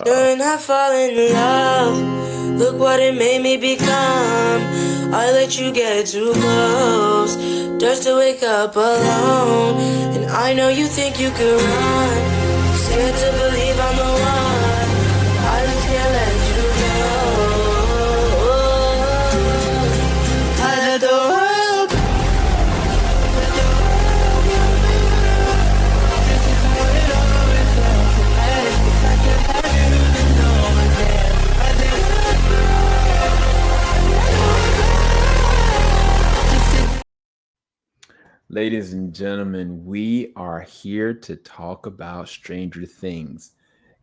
Learn I fall in love. Look what it made me become. I let you get too close, just to wake up alone. And I know you think you could run, scared to believe I'm the one. I just can't let you go. I let the world. Ladies and gentlemen, we are here to talk about Stranger Things.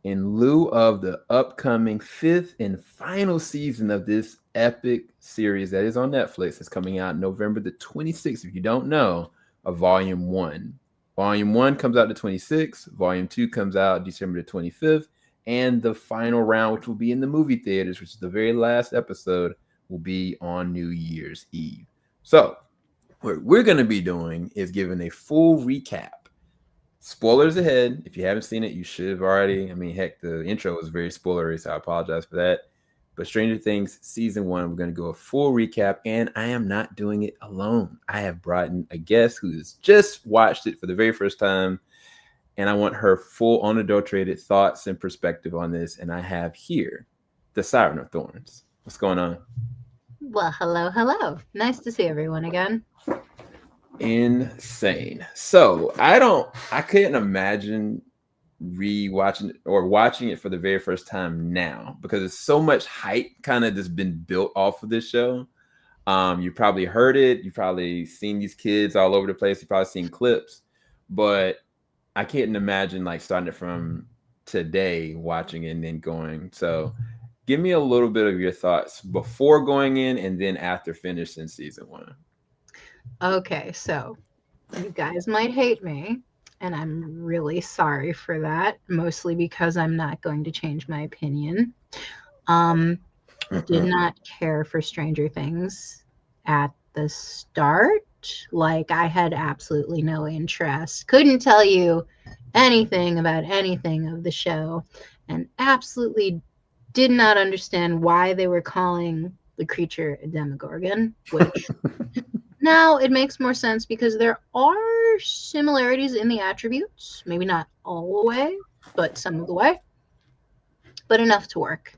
In lieu of the upcoming 5th and final season of this epic series that is on Netflix, it's coming out November the 26th. If you don't know, of Volume 1. Volume 1 comes out the 26th, Volume 2 comes out December the 25th, and the final round, which will be in the movie theaters, which is the very last episode, will be on New Year's Eve. So, what we're going to be doing is giving a full recap. Spoilers ahead. If you haven't seen it, you should have already. I mean, heck, the intro was very spoilery, so I apologize for that. But Stranger Things Season 1, we're going to go a full recap, and I am not doing it alone. I have brought in a guest who has just watched it for the very first time, and I want her full, unadulterated thoughts and perspective on this, and I have here the Siren of Thorns. What's going on? Well, hello. Nice to see everyone again. Insane. So I couldn't imagine rewatching it or watching it for the very first time now because there's so much hype kind of just been built off of this show. You probably heard it, you probably seen these kids all over the place, you probably seen clips, but I can't imagine like starting it from today, watching it and then going. So give me a little bit of your thoughts before going in and then after finishing season 1. Okay, so you guys might hate me, and I'm really sorry for that, mostly because I'm not going to change my opinion. Did not care for Stranger Things at the start. Like, I had absolutely no interest. Couldn't tell you anything about anything of the show, and absolutely did not understand why they were calling the creature a Demogorgon, which now it makes more sense because there are similarities in the attributes. Maybe not all the way, but some of the way. But enough to work.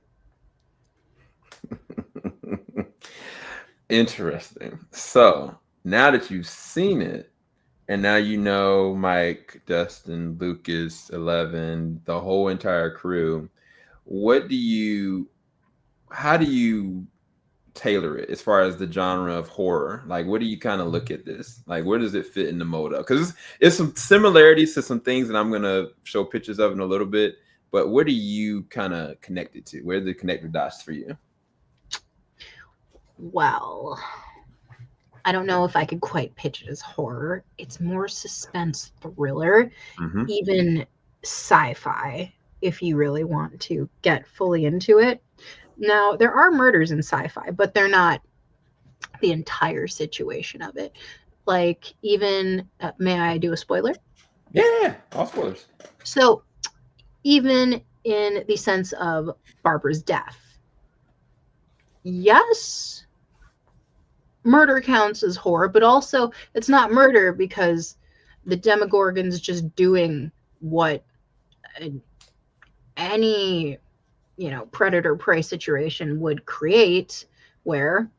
Interesting. So now that you've seen it, and now you know Mike, Dustin, Lucas, 11, the whole entire crew, how do you tailor it as far as the genre of horror? Like, what do you kind of look at this? Like, where does it fit in the mold of? Because it's some similarities to some things that I'm going to show pictures of in a little bit, but where do you kind of connect it to? Where are the connector dots for you? Well, I don't know if I could quite pitch it as horror. It's more suspense thriller, even sci-fi, if you really want to get fully into it. Now, there are murders in sci-fi, but they're not the entire situation of it. Like, even, may I do a spoiler? Yeah, all spoilers. So, even in the sense of Barbara's death, yes, murder counts as horror, but also it's not murder because the Demogorgon's just doing what any, predator prey situation would create, where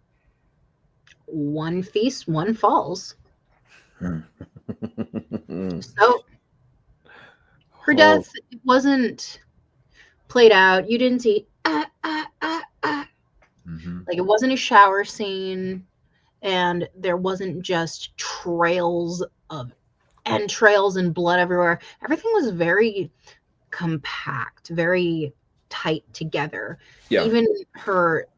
one feasts, one falls. So her death wasn't played out. You didn't see like, it wasn't a shower scene, and there wasn't just trails of entrails and blood everywhere. Everything was very compact, very tight together. Yeah. Even her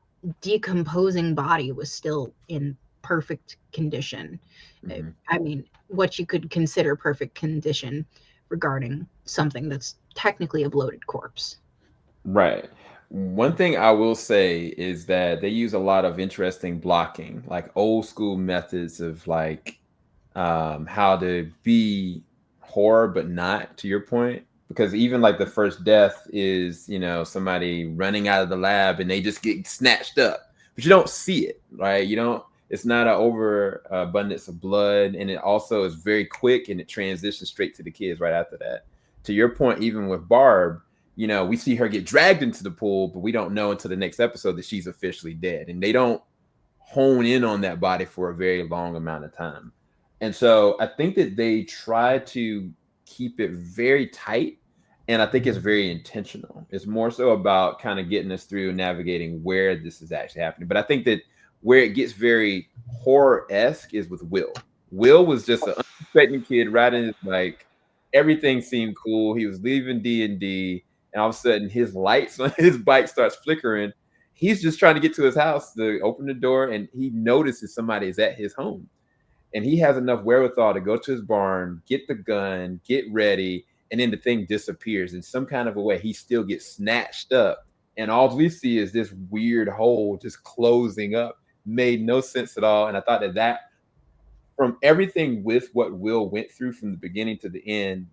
decomposing body was still in perfect condition. I mean, what you could consider perfect condition regarding something that's technically a bloated corpse. Right. One thing I will say is that they use a lot of interesting blocking, like old school methods of like how to be horror but not, to your point. because even like the first death is, you know, somebody running out of the lab and they just get snatched up, but you don't see it, right? You don't, it's not an over abundance of blood. And it also is very quick and it transitions straight to the kids right after that. To your point, even with Barb, you know, we see her get dragged into the pool, but we don't know until the next episode that she's officially dead. And they don't hone in on that body for a very long amount of time. And so I think that they try to keep it very tight. And I think it's very intentional. It's more so about kind of getting us through navigating where this is actually happening. But I think that where it gets very horror-esque is with Will. Will was just an unsuspecting kid riding his bike. Everything seemed cool. He was leaving D&D, and all of a sudden his lights on his bike starts flickering. He's just trying to get to his house to open the door, and he notices somebody is at his home. And he has enough wherewithal to go to his barn, get the gun, get ready, and then the thing disappears. In some kind of a way, he still gets snatched up. And all we see is this weird hole just closing up. Made no sense at all. And I thought that from everything with what Will went through from the beginning to the end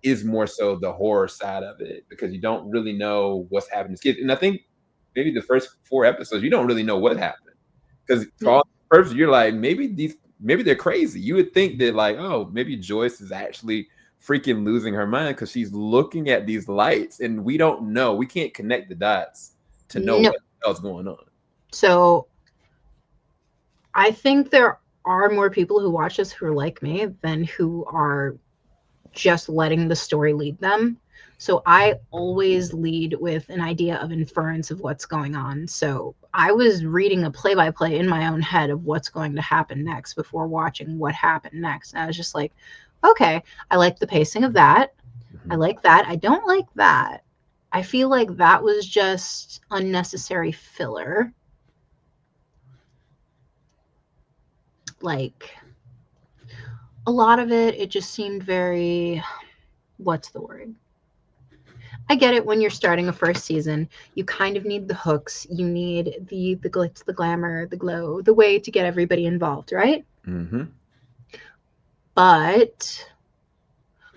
is more so the horror side of it, because you don't really know what's happening to kids. And I think maybe the first 4 episodes, you don't really know what happened. Because for all purposes, you're like, maybe they're crazy. You would think that like, oh, maybe Joyce is actually freaking losing her mind because she's looking at these lights and we don't know. We can't connect the dots to know what else going on. So I think there are more people who watch this who are like me than who are just letting the story lead them. So I always lead with an idea of inference of what's going on. So I was reading a play-by-play in my own head of what's going to happen next before watching what happened next. And I was just like, okay, I like the pacing of that. I like that. I don't like that. I feel like that was just unnecessary filler. Like a lot of it just seemed very, what's the word? I get it. When you're starting a first season, you kind of need the hooks. You need the glitz, the glamour, the glow, the way to get everybody involved, right? Mm-hmm. But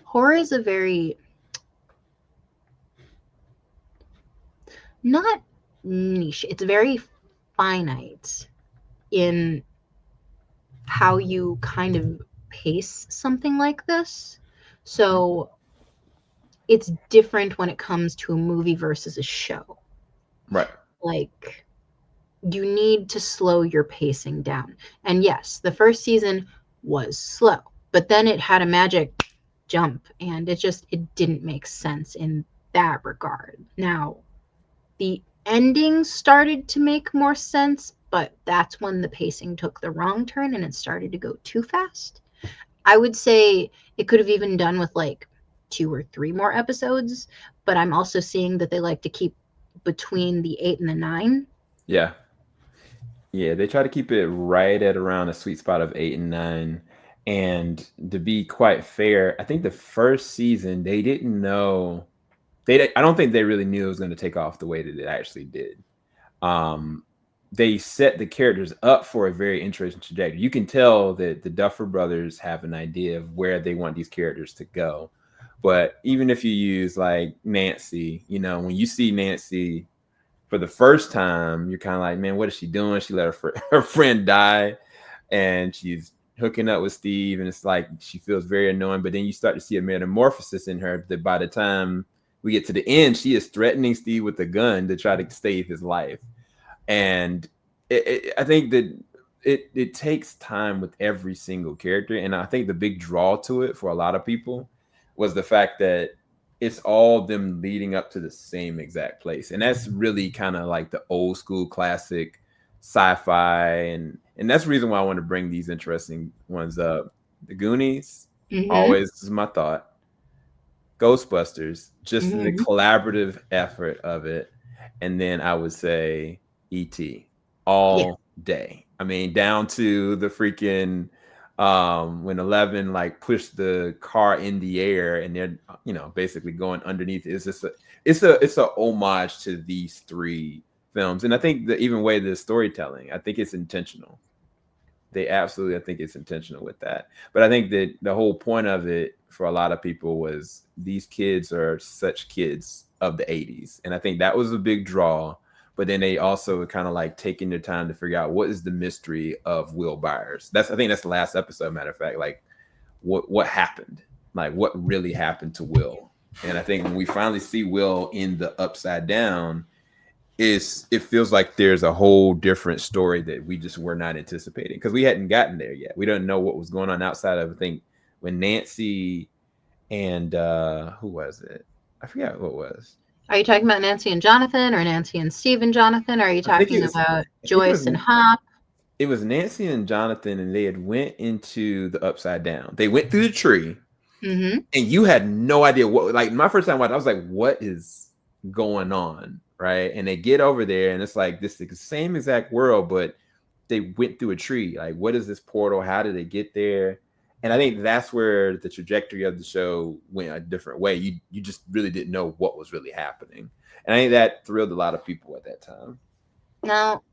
horror is a very, not niche, it's very finite in how you kind of pace something like this. So it's different when it comes to a movie versus a show. Right. Like, you need to slow your pacing down. And yes, the first season was slow, but then it had a magic jump, and it didn't make sense in that regard. Now, the ending started to make more sense, but that's when the pacing took the wrong turn and it started to go too fast. I would say it could have even done with like 2 or 3 more episodes, but I'm also seeing that they like to keep between the 8 and the 9. Yeah. Yeah, they try to keep it right at around a sweet spot of 8 and 9. And to be quite fair, I think the first season they didn't know. I don't think they really knew it was going to take off the way that it actually did. They set the characters up for a very interesting trajectory. You can tell that the Duffer Brothers have an idea of where they want these characters to go. But even if you use like Nancy, you know, when you see Nancy for the first time, you're kind of like, man, what is she doing? She let her friend die, and she's hooking up with Steve, and it's like she feels very annoying. But then you start to see a metamorphosis in her that by the time we get to the end, she is threatening Steve with a gun to try to save his life. And I think that it takes time with every single character. And I think the big draw to it for a lot of people was the fact that it's all them leading up to the same exact place. And that's really kind of like the old school classic sci-fi. And that's the reason why I want to bring these interesting ones up. The Goonies, always is my thought. Ghostbusters, just the collaborative effort of it. And then I would say E.T. all day. I mean, down to the freaking when 11 like pushed the car in the air and they're, you know, basically going underneath. It's just it's a homage to these 3 films. And I think the even way the storytelling, I think it's intentional. They absolutely, I think it's intentional with that. But I think that the whole point of it for a lot of people was these kids are such kids of the 80s. And I think that was a big draw. But then they also kind of like taking their time to figure out what is the mystery of Will Byers. I think that's the last episode, matter of fact. Like what happened? Like what really happened to Will? And I think when we finally see Will in the Upside Down, it feels like there's a whole different story that we just were not anticipating because we hadn't gotten there yet. We don't know what was going on outside of, I think, when Nancy and who was it? I forgot what it was. Are you talking about Nancy and Jonathan or Nancy and Steve and Jonathan? Or are you talking about Joyce and Hop? It was Nancy and Jonathan, and they had went into the Upside Down. They went through the tree, and you had no idea what. Like my first time watching, I was like, "What is going on?" Right? And they get over there, and it's like this is the same exact world, but they went through a tree. Like, what is this portal? How did they get there? And I think that's where the trajectory of the show went a different way. You just really didn't know what was really happening. And I think that thrilled a lot of people at that time. Now,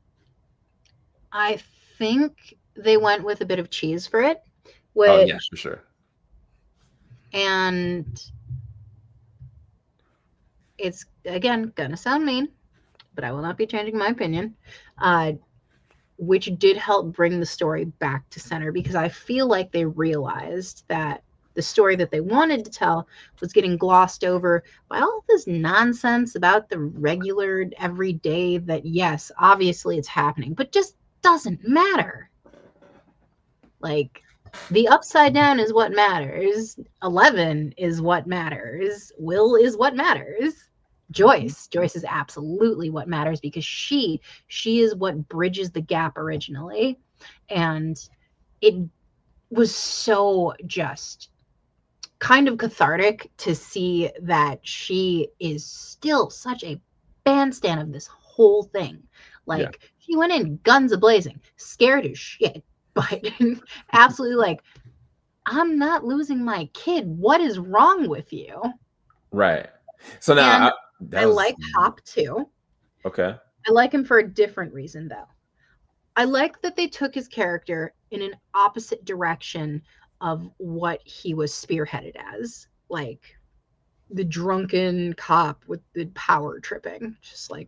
I think they went with a bit of cheese for it. Oh, yeah, for sure. And it's, again, gonna sound mean, but I will not be changing my opinion. Which did help bring the story back to center because I feel like they realized that the story that they wanted to tell was getting glossed over by all this nonsense about the regular everyday that, yes, obviously it's happening, but just doesn't matter. Like, the Upside Down is what matters. 11 is what matters. Will is what matters. Joyce is absolutely what matters because she is what bridges the gap originally. And it was so just kind of cathartic to see that she is still such a bandstand of this whole thing. Like, she went in guns a-blazing, scared as shit, but absolutely like, I'm not losing my kid. What is wrong with you? Right. So now I like Hop too. Okay. I like him for a different reason though. I like that they took his character in an opposite direction of what he was spearheaded as. Like the drunken cop with the power tripping. Just like,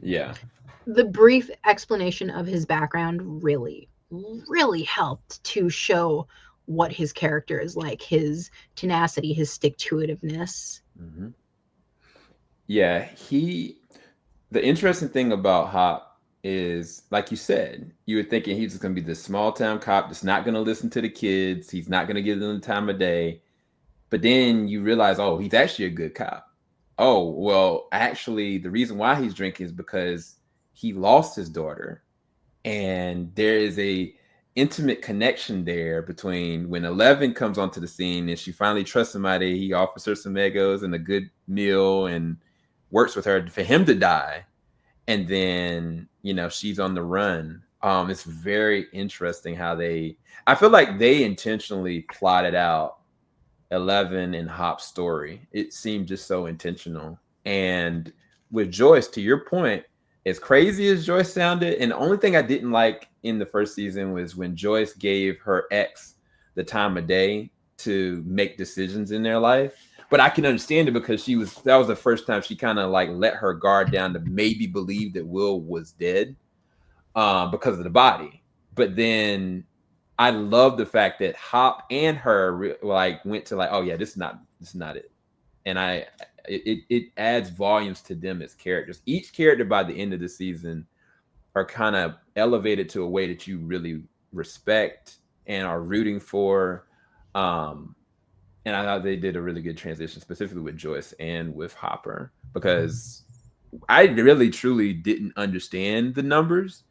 yeah. The brief explanation of his background really helped to show what his character is like, his tenacity, his stick-to-itiveness. Mm-hmm. Yeah, the interesting thing about Hop is, like you said, you were thinking he's just going to be this small town cop that's not going to listen to the kids. He's not going to give them the time of day. But then you realize, oh, he's actually a good cop. Oh, well, actually, the reason why he's drinking is because he lost his daughter. And there is a intimate connection there between when 11 comes onto the scene and she finally trusts somebody. He offers her some egos and a good meal and works with her for him to die. And then, she's on the run. It's very interesting how I feel like they intentionally plotted out 11 and Hop's story. It seemed just so intentional. And with Joyce, to your point, as crazy as Joyce sounded, and the only thing I didn't like in the first season was when Joyce gave her ex the time of day to make decisions in their life. But I can understand it because that was the first time she kind of like let her guard down to maybe believe that Will was dead because of the body. But then I love the fact that Hop and her went to oh yeah, this is not it. And it adds volumes to them as characters. Each character by the end of the season are kind of elevated to a way that you really respect and are rooting for. And I thought they did a really good transition, specifically with Joyce and with Hopper, because I really truly didn't understand the numbers,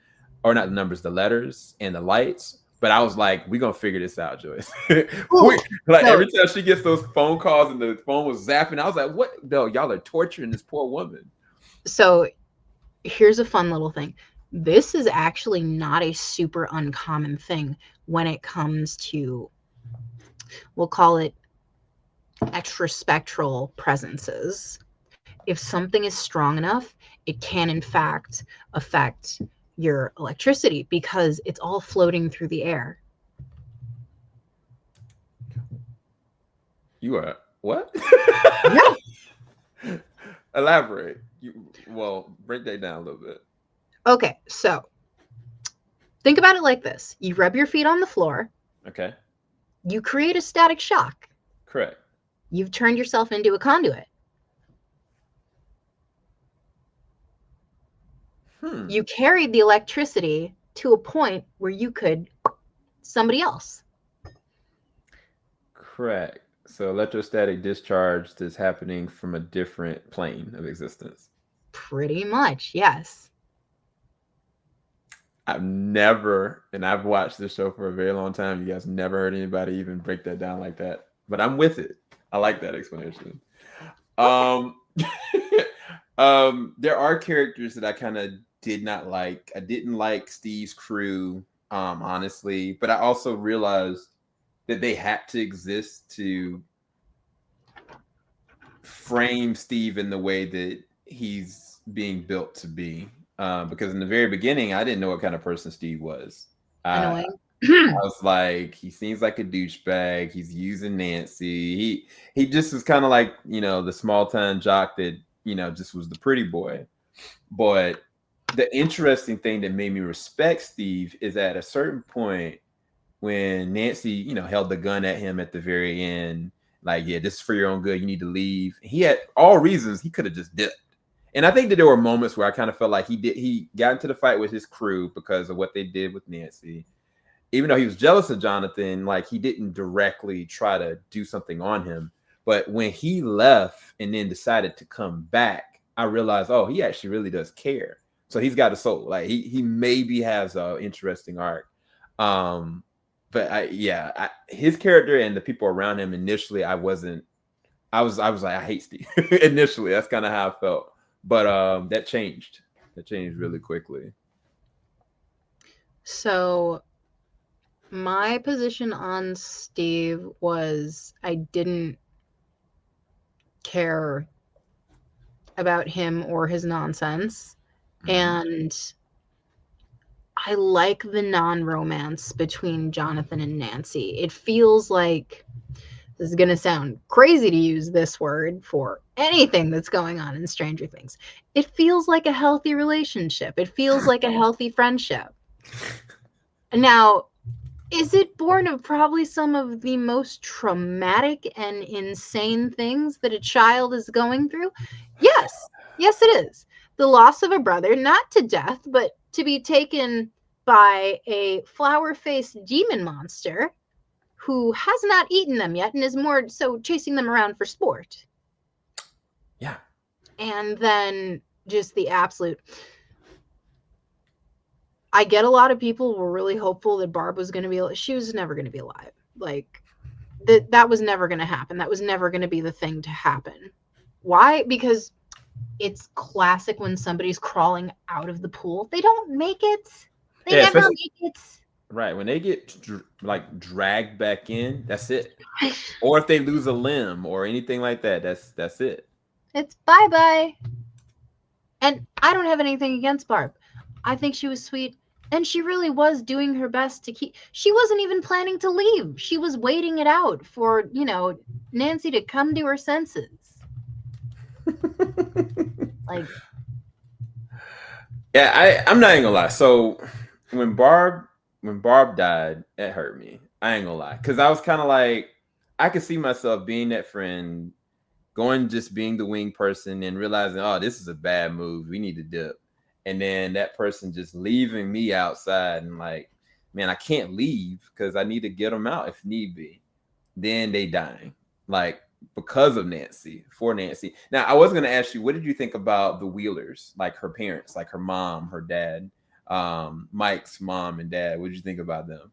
or not the numbers, the letters and the lights. But I was like, we're going to figure this out, Joyce. Every time she gets those phone calls and the phone was zapping, I was like, what? No, y'all are torturing this poor woman. So here's a fun little thing. This is actually not a super uncommon thing when it comes to, we'll call it extraspectral presences. If something is strong enough, it can in fact affect your electricity because it's all floating through the air. You are what? Yeah. Elaborate. Break that down a little bit. Okay, so think about it like this. You rub your feet on the floor. Okay. You create a static shock. Correct. You've turned yourself into a conduit. You carried the electricity to a point where you could somebody else. Correct. So electrostatic discharge is happening from a different plane of existence. Pretty much, yes. I've watched this show for a very long time. You guys never heard anybody even break that down like that. But I'm with it. I like that explanation. There are characters that I kind of did not like. I didn't like Steve's crew, honestly, but I also realized that they had to exist to frame Steve in the way that he's being built to be. Because in the very beginning, I didn't know what kind of person Steve was. Annoying. I was like, he seems like a douchebag. He's using Nancy. He just was kind of like, the small town jock that, just was the pretty boy. But the interesting thing that made me respect Steve is at a certain point when Nancy, held the gun at him at the very end, like, yeah, this is for your own good. You need to leave. He had all reasons. He could have just dipped. And I think that there were moments where I kind of felt like he got into the fight with his crew because of what they did with Nancy. Even though he was jealous of Jonathan, like, he didn't directly try to do something on him. But when he left and then decided to come back, I realized, oh, he actually really does care. So he's got a soul. Like, he maybe has an interesting arc. But his character and the people around him initially, I was like, I hate Steve. Initially, that's kind of how I felt. But that changed. That changed really quickly. So my position on Steve was I didn't care about him or his nonsense. Mm-hmm. And I like the non-romance between Jonathan and Nancy. It feels like, this is going to sound crazy to use this word for anything that's going on in Stranger Things. It feels like a healthy relationship. It feels like a healthy friendship. Now, is it born of probably some of the most traumatic and insane things that a child is going through? Yes. Yes, it is. The loss of a brother, not to death, but to be taken by a flower-faced demon monster who has not eaten them yet and is more so chasing them around for sport. Yeah. And then just the absolute... I get a lot of people were really hopeful that Barb was going to be... She was never going to be alive. Like, that was never going to happen. That was never going to be the thing to happen. Why? Because it's classic when somebody's crawling out of the pool. They don't make it. They never make it. Right. When they get dragged back in, that's it. Or if they lose a limb or anything like that, that's it. It's bye-bye. And I don't have anything against Barb. I think she was sweet. And she really was doing her best to keep... She wasn't even planning to leave. She was waiting it out for, Nancy to come to her senses. Like... Yeah, I'm not even gonna lie. So when Barb died, it hurt me. I ain't gonna lie. Because I was kind of like, I could see myself being that friend, just being the wing person and realizing, oh, this is a bad move. We need to dip. And then that person just leaving me outside and like, man, I can't leave because I need to get them out if need be. Then they dying, like, because of Nancy, for Nancy. Now, I was going to ask you, what did you think about the Wheelers, like her parents, like her mom, her dad, Mike's mom and dad? What did you think about them?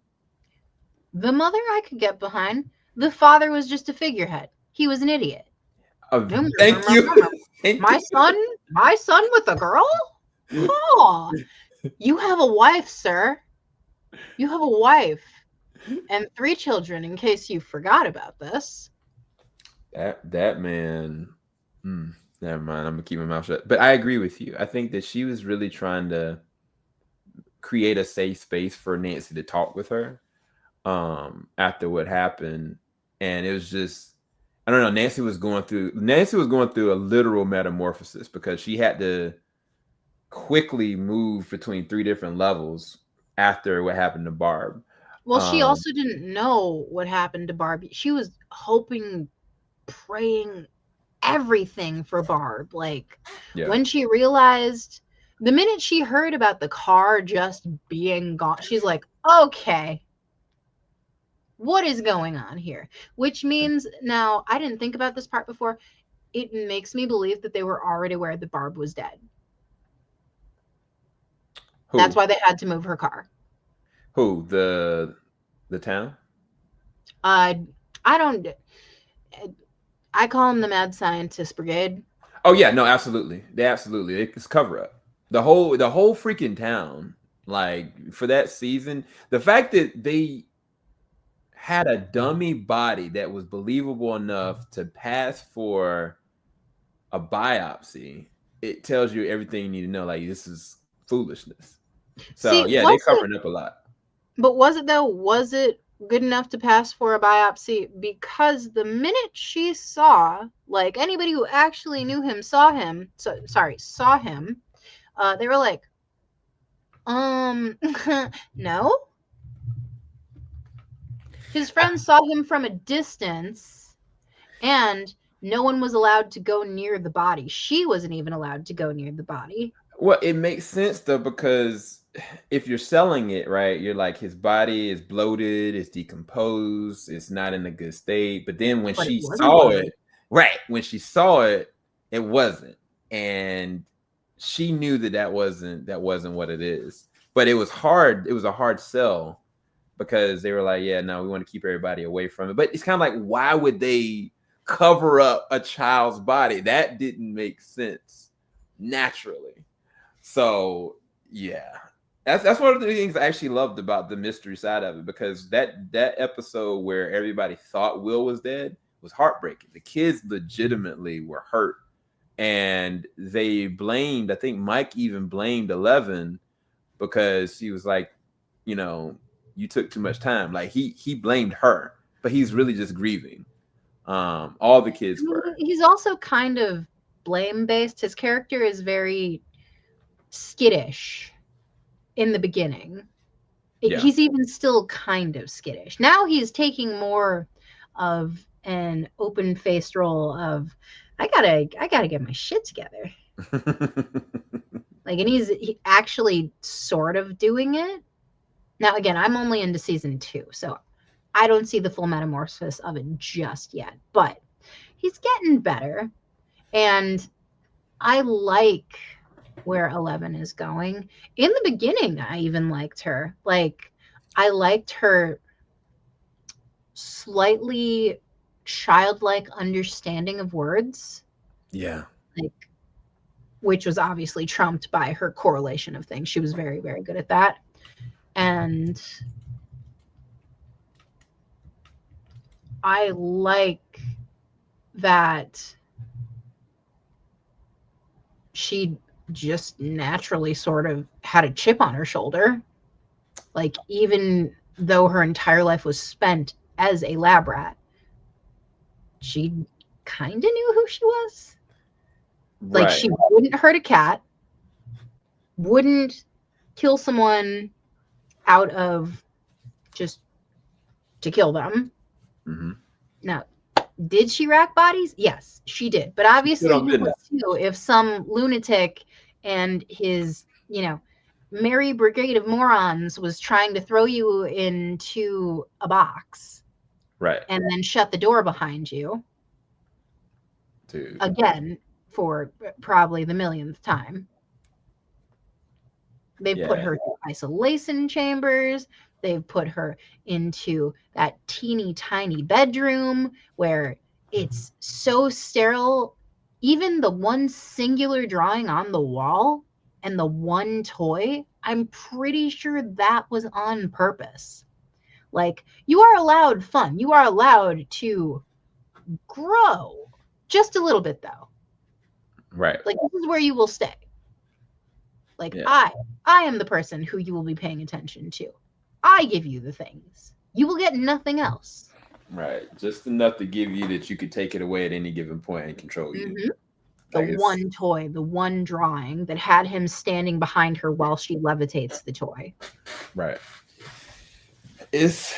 The mother I could get behind. The father was just a figurehead. He was an idiot. Thank you. My son with a girl? Oh, you have a wife, sir. You have a wife and 3 children, in case you forgot about this. That man, never mind. I'm gonna keep my mouth shut. But I agree with you. I think that she was really trying to create a safe space for Nancy to talk with her after what happened. And it was just, I don't know, Nancy was going through a literal metamorphosis because she had to quickly move between 3 different levels after what happened to Barb. Well, she also didn't know what happened to Barbie. She was hoping, praying, everything for Barb. Like, when she realized, the minute she heard about the car just being gone, she's like, okay, what is going on here? Which means, now, I didn't think about this part before, it makes me believe that they were already aware that Barb was dead. Who? That's why they had to move her car. Who? The town? I don't. I call them the Mad Scientist Brigade. Oh yeah, no, absolutely. It's cover up. The whole freaking town, like, for that season, the fact that they had a dummy body that was believable enough to pass for a biopsy, it tells you everything you need to know. Like, this is foolishness. So See, yeah, they're covering up a lot. But was it though? Was it good enough to pass for a biopsy? Because the minute she saw, like, anybody who actually knew him saw him. They were like, no. His friends saw him from a distance, and no one was allowed to go near the body. She wasn't even allowed to go near the body. Well, it makes sense though, because if you're selling it, right, you're like, his body is bloated, it's decomposed, it's not in a good state. But then when she saw it, it wasn't. And she knew that wasn't what it is. But it was hard. It was a hard sell because they were like, yeah, no, we want to keep everybody away from it. But it's kind of like, why would they cover up a child's body? That didn't make sense naturally. So yeah, that's one of the things I actually loved about the mystery side of it, because that episode where everybody thought Will was dead was heartbreaking. The kids legitimately were hurt, and they blamed, I think Mike even blamed 11 because he was like, you took too much time. Like, he blamed her, but he's really just grieving. All the kids were. He's also kind of blame based. His character is very skittish in the beginning. Yeah. He's even still kind of skittish. Now he's taking more of an open-faced role of, I gotta get my shit together. Like, and he's actually sort of doing it. Now, again, I'm only into season 2, so I don't see the full metamorphosis of it just yet, but he's getting better. And I like where 11 is going. In the beginning, I even liked her. Like, I liked her slightly childlike understanding of words. Yeah. Like, which was obviously trumped by her correlation of things. She was very, very good at that. And I like that she just naturally sort of had a chip on her shoulder. Like, even though her entire life was spent as a lab rat, she kind of knew who she was. Right. Like, she wouldn't hurt a cat, wouldn't kill someone out of just to kill them. Mm-hmm. Now, did she rack bodies? Yes, she did. But obviously, you would too if some lunatic and his, merry brigade of morons was trying to throw you into a box. Right. And then shut the door behind you. Dude. Again, for probably the millionth time. They've put her through isolation chambers. They've put her into that teeny tiny bedroom where it's so sterile. Even the one singular drawing on the wall and the one toy, I'm pretty sure that was on purpose. Like, you are allowed fun. You are allowed to grow just a little bit, though. Right. Like, this is where you will stay. Like, I I am the person who you will be paying attention to. I give you the things. You will get nothing else. Right. Just enough to give you that you could take it away at any given point and control you. Mm-hmm. The Like one toy, the one drawing that had him standing behind her while she levitates the toy. Right. That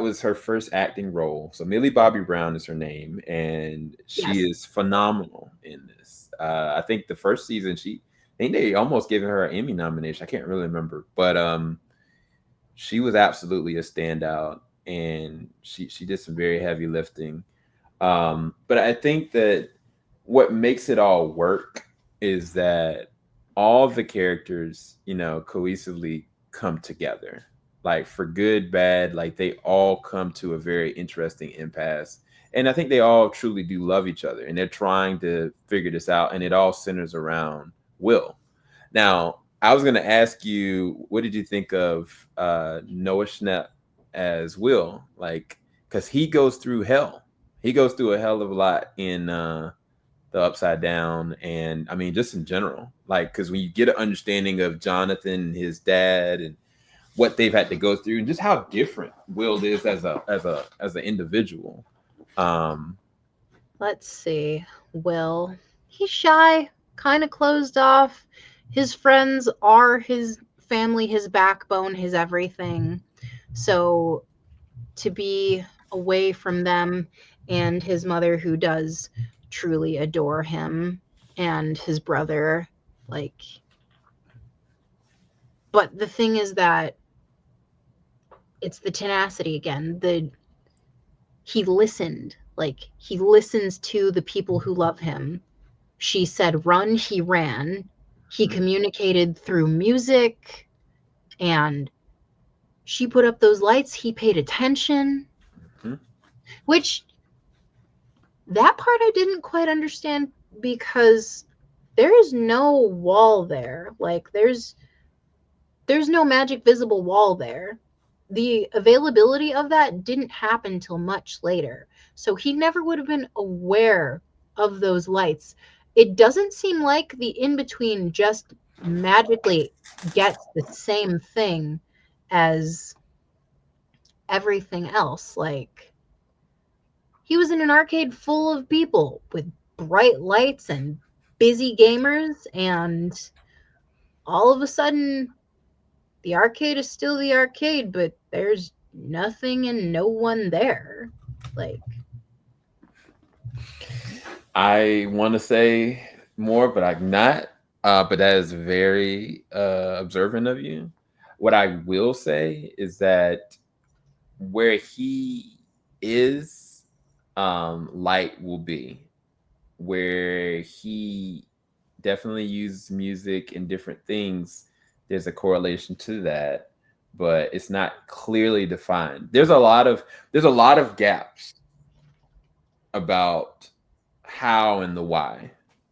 was her first acting role. So Millie Bobby Brown is her name, and she is phenomenal in this. I think the first season I think they almost gave her an Emmy nomination. I can't really remember, but she was absolutely a standout, and she did some very heavy lifting. But I think that what makes it all work is that all the characters, cohesively come together, like for good, bad, like they all come to a very interesting impasse. And I think they all truly do love each other, and they're trying to figure this out, and it all centers around Will. Now, I was going to ask you, what did you think of Noah Schnapp as Will? Like, because he goes through hell. He goes through a hell of a lot in the Upside Down, and I mean, just in general. Like, because when you get an understanding of Jonathan and his dad and what they've had to go through, and just how different Will is as an individual. Let's see. Will, he's shy, kind of closed off. His friends are his family, his backbone, his everything. So to be away from them and his mother, who does truly adore him, and his brother, like, but the thing is that it's the tenacity again. He listened, like he listens to the people who love him. She said run, he ran. He communicated through music, and she put up those lights. He paid attention, which that part I didn't quite understand, because there is no wall there. Like there's no magic visible wall there. The availability of that didn't happen till much later. So he never would have been aware of those lights. It doesn't seem like the in-between just magically gets the same thing as everything else. Like, he was in an arcade full of people with bright lights and busy gamers, and all of a sudden the arcade is still the arcade, but there's nothing and no one there. Like, I want to say more, but I'm not. But that is very observant of you. What I will say is that where he is, light will be. Where he definitely uses music and different things, there's a correlation to that, but it's not clearly defined. There's a lot of gaps about how and the why,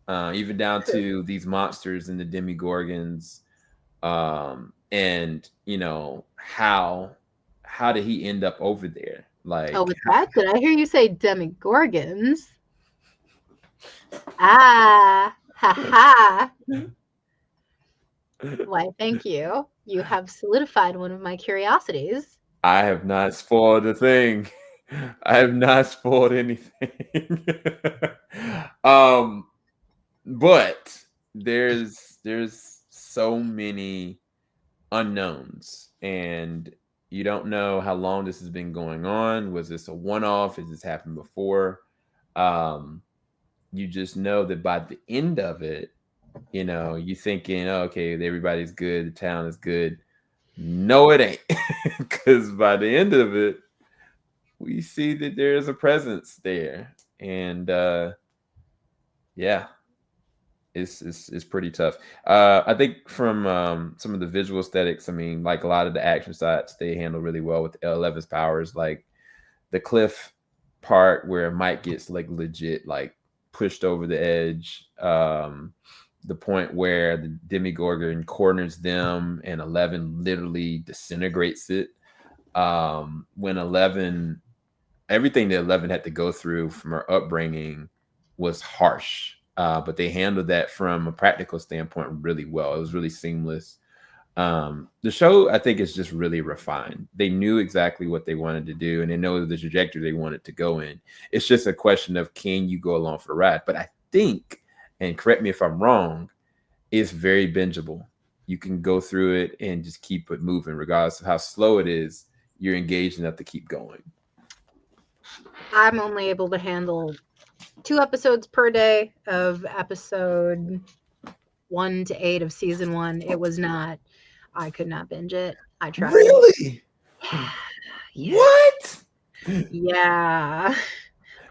even down to these monsters and the demigorgons, and how did he end up over there? Like, oh, with that, did I hear you say demigorgons? Ah, ha ha. Why, thank you. You have solidified one of my curiosities. I have not spoiled a thing. I have not spoiled anything. But there's so many unknowns, and you don't know how long this has been going on. Was this a one-off? Has this happened before? You just know that by the end of it, you thinking, oh, okay, everybody's good, the town is good. No, it ain't. Because by the end of it, we see that there's a presence there. And yeah, it's pretty tough. I think from some of the visual aesthetics, I mean, like a lot of the action shots, they handle really well with Eleven's powers. Like the cliff part where Mike gets like legit like pushed over the edge. The point where the Demigorgon corners them and 11 literally disintegrates it. When 11, everything that 11 had to go through from her upbringing was harsh. but they handled that from a practical standpoint really well. It was really seamless. The show, I think, is just really refined. They knew exactly what they wanted to do, and they know the trajectory they wanted to go in. It's just a question of, can you go along for the ride? But I think, and correct me if I'm wrong, it's very bingeable. You can go through it and just keep it moving, regardless of how slow it is. You're engaged enough to keep going. I'm only able to handle 2 episodes per day of episode 1 to 8 of season 1. It was not. I could not binge it. I tried. Really? Yeah. What? Yeah.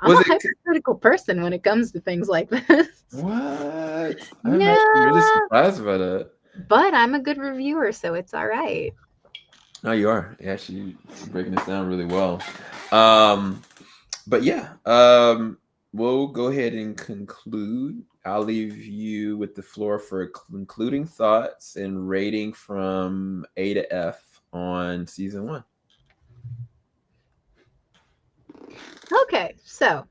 I'm a hypercritical person when it comes to things like this. What? I'm Yeah. actually really surprised by that. But I'm a good reviewer, so it's all right. No, you are. You're actually breaking this down really well. But yeah, we'll go ahead and conclude. I'll leave you with the floor for concluding thoughts and rating from A to F on season 1. Okay, so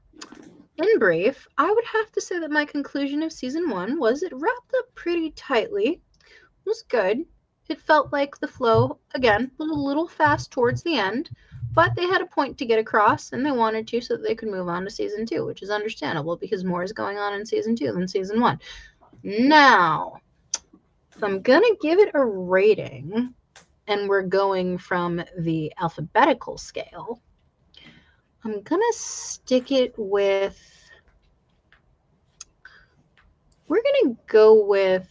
in brief, I would have to say that my conclusion of season 1 was it wrapped up pretty tightly. It was good. It felt like the flow, again, was a little fast towards the end, but they had a point to get across, and they wanted to so that they could move on to season 2, which is understandable because more is going on in season 2 than season 1. Now, if I'm going to give it a rating, and we're going from the alphabetical scale, I'm going to stick it with, we're going to go with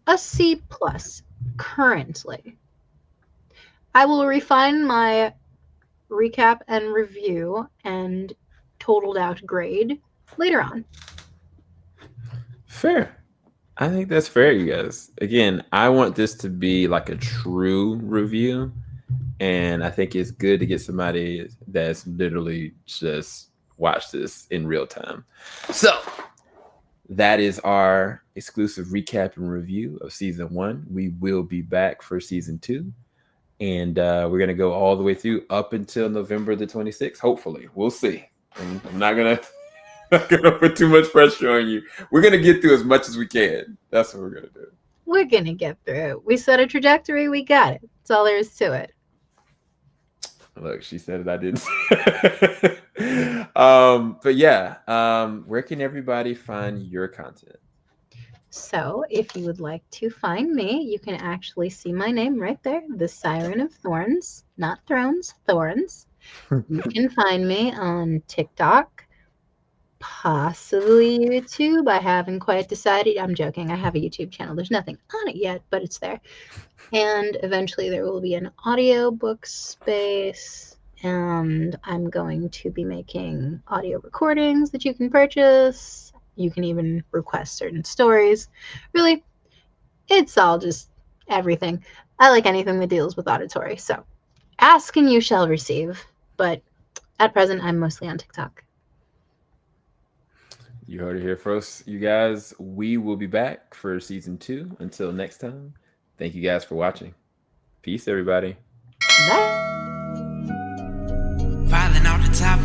a C+ currently. I will refine my recap and review and totaled out grade later on. Fair. I think that's fair, you guys. Again, I want this to be like a true review, and I think it's good to get somebody that's literally just watched this in real time. So that is our exclusive recap and review of season 1. We will be back for season 2. And we're going to go all the way through up until November the 26th. Hopefully. We'll see. I'm not going to put too much pressure on you. We're going to get through as much as we can. That's what we're going to do. We're going to get through it. We set a trajectory. We got it. That's all there is to it. Look, she said it. I didn't. But yeah, where can everybody find your content? So if you would like to find me, you can actually see my name right there, the Siren of Thorns, not Thrones, Thorns. You can find me on TikTok, possibly YouTube. I haven't quite decided. I'm joking. I have a YouTube channel. There's nothing on it yet, but it's there. And eventually there will be an audiobook space, and I'm going to be making audio recordings that you can purchase. You can even request certain stories. Really, it's all just everything. I like anything that deals with auditory. So ask and you shall receive. But at present, I'm mostly on TikTok. You heard it here first, you guys. We will be back for season 2. Until next time, thank you guys for watching. Peace, everybody. Bye. Falling off the top